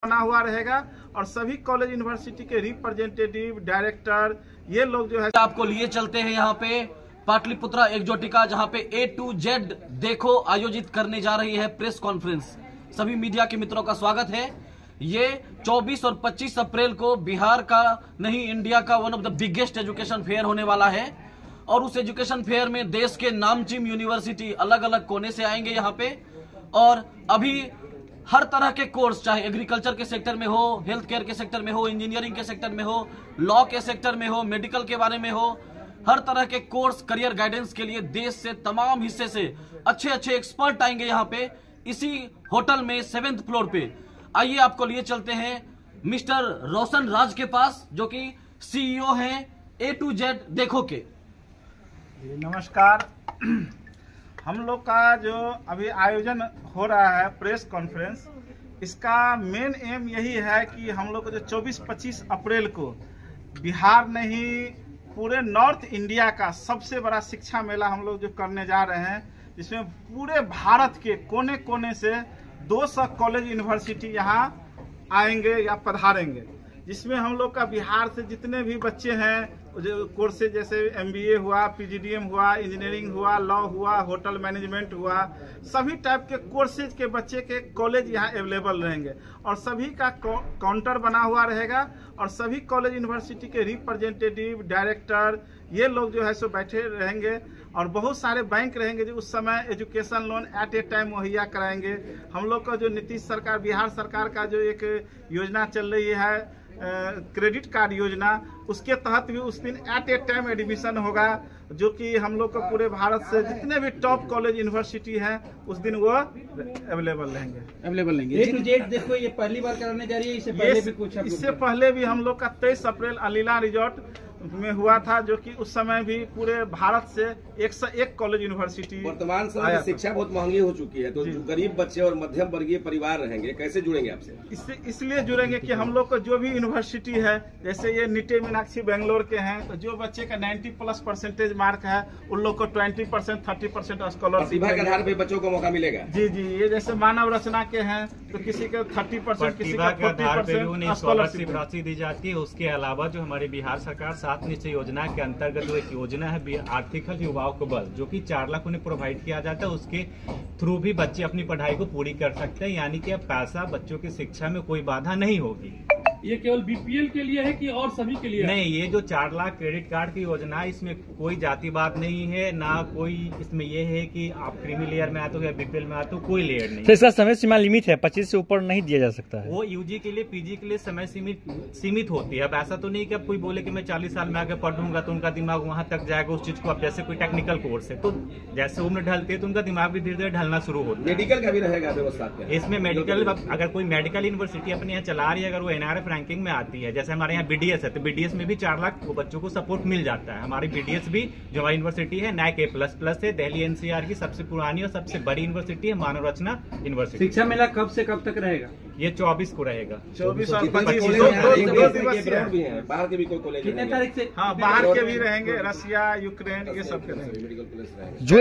बना हुआ रहेगा और सभी कॉलेज यूनिवर्सिटी के रिप्रेजेंटेटिव डायरेक्टर ये लोग जो है आपको लिए चलते हैं यहाँ पे पाटलिपुत्रा एक्जोटिका, जहाँ पे A to Z देखो आयोजित करने जा रही है प्रेस कॉन्फ्रेंस। सभी मीडिया के मित्रों का स्वागत है। ये 24 और 25 अप्रैल को बिहार का नहीं इंडिया का one of the biggest education fair होने वाला है और उस एजुकेशन फेयर में देश के नामचीन यूनिवर्सिटी अलग अलग कोने से आएंगे यहाँ पे। और अभी हर तरह के कोर्स, चाहे एग्रीकल्चर के सेक्टर में हो, हेल्थ केयर के सेक्टर में हो, इंजीनियरिंग के सेक्टर में हो, लॉ के सेक्टर में हो, मेडिकल के बारे में हो, हर तरह के कोर्स करियर गाइडेंस के लिए देश से तमाम हिस्से से अच्छे अच्छे एक्सपर्ट आएंगे यहाँ पे इसी होटल में 7th फ्लोर पे। आइए आपको लिए चलते हैं मिस्टर रोशन राज के पास, जो कि CEO हैं A to Z देखो के। नमस्कार। हम लोग का जो अभी आयोजन हो रहा है प्रेस कॉन्फ्रेंस, इसका मेन एम यही है कि हम लोग को जो 24-25 अप्रैल को बिहार नहीं पूरे नॉर्थ इंडिया का सबसे बड़ा शिक्षा मेला हम लोग जो करने जा रहे हैं, जिसमें पूरे भारत के कोने कोने से 200 कॉलेज यूनिवर्सिटी यहाँ आएंगे या पधारेंगे, जिसमें हम लोग का बिहार से जितने भी बच्चे हैं जो कोर्सेज जैसे MBA हुआ, PGDM हुआ, इंजीनियरिंग हुआ, लॉ हुआ, होटल मैनेजमेंट हुआ, सभी टाइप के कोर्सेज के बच्चे के कॉलेज यहाँ अवेलेबल रहेंगे और सभी का काउंटर बना हुआ रहेगा और सभी कॉलेज यूनिवर्सिटी के रिप्रेजेंटेटिव डायरेक्टर ये लोग जो है सो बैठे रहेंगे और बहुत सारे बैंक रहेंगे जो उस समय एजुकेशन लोन एट ए टाइम मुहैया कराएंगे। हम लोग का जो नीतीश सरकार, बिहार सरकार का जो एक योजना चल रही है क्रेडिट कार्ड योजना, उसके तहत भी उस दिन एट ए टाइम एडमिशन होगा, जो कि हम लोग को पूरे भारत से जितने भी टॉप कॉलेज यूनिवर्सिटी हैं उस दिन वो अवेलेबल रहेंगे। A to Z देखो ये पहली बार कराने जा रही है, इससे पहले भी कुछ इससे पहले भी हम लोग का 23 अप्रैल अलीला रिजॉर्ट में हुआ था, जो कि उस समय भी पूरे भारत से 101 कॉलेज यूनिवर्सिटी। वर्तमान समय में शिक्षा बहुत महंगी हो चुकी है, तो जो गरीब बच्चे और मध्यम वर्गीय परिवार रहेंगे कैसे जुड़ेंगे आपसे? इसलिए जुड़ेंगे कि हम लोग को जो भी यूनिवर्सिटी है, जैसे ये नीटे मीनाक्षी बेंगलोर के हैं, तो जो बच्चे का 90+ % मार्क है उन लोग को 20% 30% स्कॉलरशिप के आधार पे बच्चों को मौका मिलेगा। जी, ये जैसे मानव रचना के हैं तो किसी का 30%, किसी का 40% स्कॉलरशिप राशि दी जाती है। उसके अलावा जो हमारी बिहार सरकार 7 निश्चय योजना के अंतर्गत जो एक योजना है आर्थिक युवाओं को बल, जो कि 4 लाख उन्हें प्रोवाइड किया जाता है, उसके थ्रू भी बच्चे अपनी पढ़ाई को पूरी कर सकते हैं। यानी कि अब पैसा बच्चों की शिक्षा में कोई बाधा नहीं होगी। ये केवल BPL के लिए है कि और सभी के लिए? नहीं, ये जो 4 लाख क्रेडिट कार्ड की योजना है, इसमें कोई जातिवाद नहीं है, ना कोई इसमें ये है कि आप क्रीमी लेयर में आते हो या BPL में आते हो, कोई लेयर नहीं। तो इसका समय सीमा लिमिट है, 25 से ऊपर नहीं दिया जा सकता है। वो UG के लिए, PG के लिए समय सीमित होती है। अब ऐसा तो नहीं कि अब कोई बोले कि मैं 40 साल में आगे पढ़ूंगा तो उनका दिमाग वहां तक जाएगा उस चीज को। अब जैसे कोई टेक्निकल कोर्स है तो जैसे उम्र ढलती है तो उनका दिमाग भी धीरे धीरे ढलना शुरू होता है। मेडिकल का भी रहेगा व्यवस्था इसमें। मेडिकल अगर कोई मेडिकल यूनिवर्सिटी अपने यहाँ चला रही है, अगर वो NRF रैंकिंग में आती है, जैसे हमारे यहाँ BDS है, तो BDS में भी 4 लाख बच्चों को सपोर्ट मिल जाता है। हमारी BDS भी जो हमारी यूनिवर्सिटी है NAC A++ है, दिल्ली NCR की सबसे पुरानी और सबसे बड़ी यूनिवर्सिटी है, मानव रचना यूनिवर्सिटी। शिक्षा मेला कब से कब तक रहेगा? ये 24 को रहेगा। 24 और 25 बाहर के भी कोई कॉलेज कितने तारीख से? हाँ, बाहर के भी रहेंगे, रसिया, यूक्रेन, ये सब के रहेंगे। जो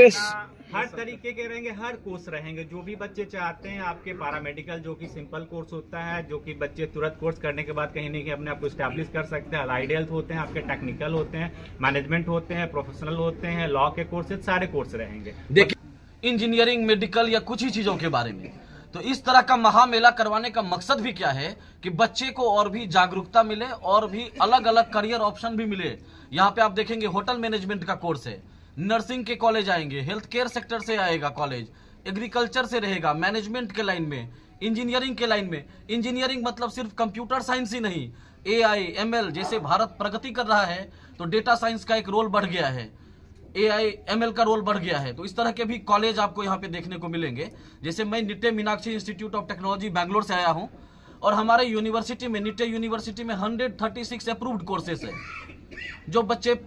हर तरीके के रहेंगे, हर कोर्स रहेंगे। जो भी बच्चे चाहते हैं, आपके पैरामेडिकल जो कि सिंपल कोर्स होता है, जो कि बच्चे तुरंत कोर्स करने के बाद कहीं ना कहीं अपने आप को स्टैब्लिश कर सकते हैं। अलाइड हेल्थ होते हैं, आपके टेक्निकल होते हैं, मैनेजमेंट होते हैं, प्रोफेशनल होते हैं, लॉ के कोर्सेज, सारे कोर्स रहेंगे। देखिए, इंजीनियरिंग, मेडिकल या कुछ ही चीजों के बारे में। तो इस तरह का महामेला करवाने का मकसद भी क्या है कि बच्चे को और भी जागरूकता मिले और भी अलग अलग करियर ऑप्शन भी मिले। यहाँ पे आप देखेंगे होटल मैनेजमेंट का कोर्स है, नर्सिंग के कॉलेज आएंगे, हेल्थ केयर सेक्टर से आएगा कॉलेज, एग्रीकल्चर से रहेगा, मैनेजमेंट के लाइन में, इंजीनियरिंग के लाइन में। इंजीनियरिंग मतलब सिर्फ कंप्यूटर साइंस ही नहीं, AI ML जैसे भारत प्रगति कर रहा है तो डेटा साइंस का एक रोल बढ़ गया है, AI ML का रोल बढ़ गया है। तो इस तरह के भी कॉलेज आपको यहाँ पे देखने को मिलेंगे। जैसे मैं Nitte Meenakshi institute of technology Bangalore से आया हूँ और हमारे यूनिवर्सिटी में, निटे यूनिवर्सिटी में 136 अप्रूव्ड कोर्सेस है। जो बच्चे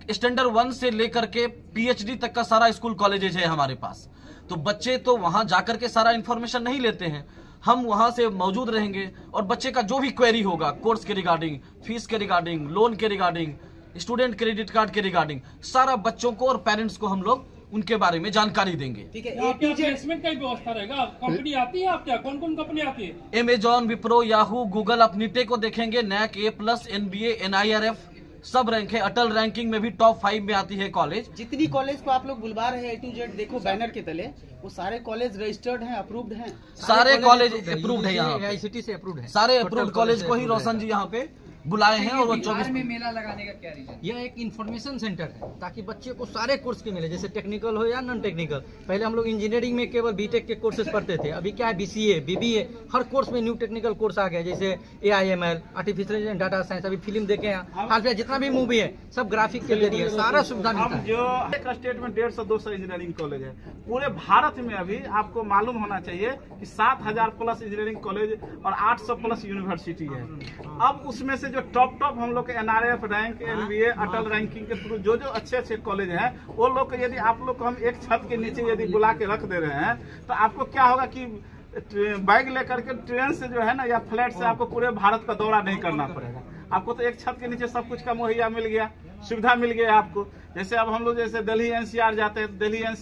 स्टैंडर्ड 1 से लेकर के PhD तक का सारा स्कूल कॉलेजेज है हमारे पास। तो बच्चे तो वहां जाकर के सारा इंफॉर्मेशन नहीं लेते हैं, हम वहां से मौजूद रहेंगे और बच्चे का जो भी क्वेरी होगा कोर्स के रिगार्डिंग, फीस के रिगार्डिंग, लोन के रिगार्डिंग, स्टूडेंट क्रेडिट कार्ड के रिगार्डिंग, सारा बच्चों को और पेरेंट्स को हम लोग उनके बारे में जानकारी देंगे। ठीक है, यहाँ क्या प्लेसमेंट का व्यवस्था रहेगा? कंपनी आती है आपके? कौन कौन कंपनी आती है? अमेजॉन, विप्रो, याहू, गूगल, आप नीटे को देखेंगे, नैक, A+, NBA, NIRF सब रैंक है। अटल रैंकिंग में भी टॉप 5 में आती है कॉलेज। जितनी कॉलेज को आप लोग बुलवा रहे हैं A to Z, देखो बैनर के तले, वो सारे कॉलेज रजिस्टर्ड हैं, अप्रूव्ड हैं। सारे कॉलेज अप्रूव्ड है यहाँ पे। ICT से अप्रूव्ड है। सारे अप्रूव्ड कॉलेज को ही रोशन जी यहाँ पे बुलाए हैं। और वो 24 में मेला लगाने का क्या रीजन? यह एक इन्फॉर्मेशन सेंटर है ताकि बच्चे को सारे कोर्स के मिले, जैसे टेक्निकल हो या नॉन टेक्निकल। पहले हम लोग इंजीनियरिंग में केवल बीटेक के कोर्सेज पढ़ते थे, अभी क्या है BCA, BBA, हर कोर्स में न्यू टेक्निकल कोर्स आ गया, जैसे AIML, आर्टिफिशियल डाटा साइंस। अभी फिल्म देखे हैं हाल में, जितना भी मूवी है सब ग्राफिक के जरिए सारा सुविधा मिलता है। जो एक स्टेट में 150-200 इंजीनियरिंग कॉलेज है, पूरे भारत में अभी आपको मालूम होना चाहिए कि 7000+ इंजीनियरिंग कॉलेज और 800+ यूनिवर्सिटी है। अब उसमें से जो टॉप हम लोग के NRF रैंक, NBA, अटल रैंकिंग के थ्रू जो अच्छे कॉलेज हैं, वो लोग यदि आप लोग को हम एक छत के नीचे यदि बुला के रख दे रहे हैं, तो आपको क्या होगा कि बैग लेकर के ट्रेन से जो है ना या फ्लाइट से आपको पूरे भारत का दौरा नहीं करना पड़ेगा। आपको तो एक छत के नीचे सब कुछ का मुहैया मिल गया, सुविधा मिल गया आपको। जैसे अब हम लोग जैसे दिल्ली NCR जाते हैं, दिल्ली NCR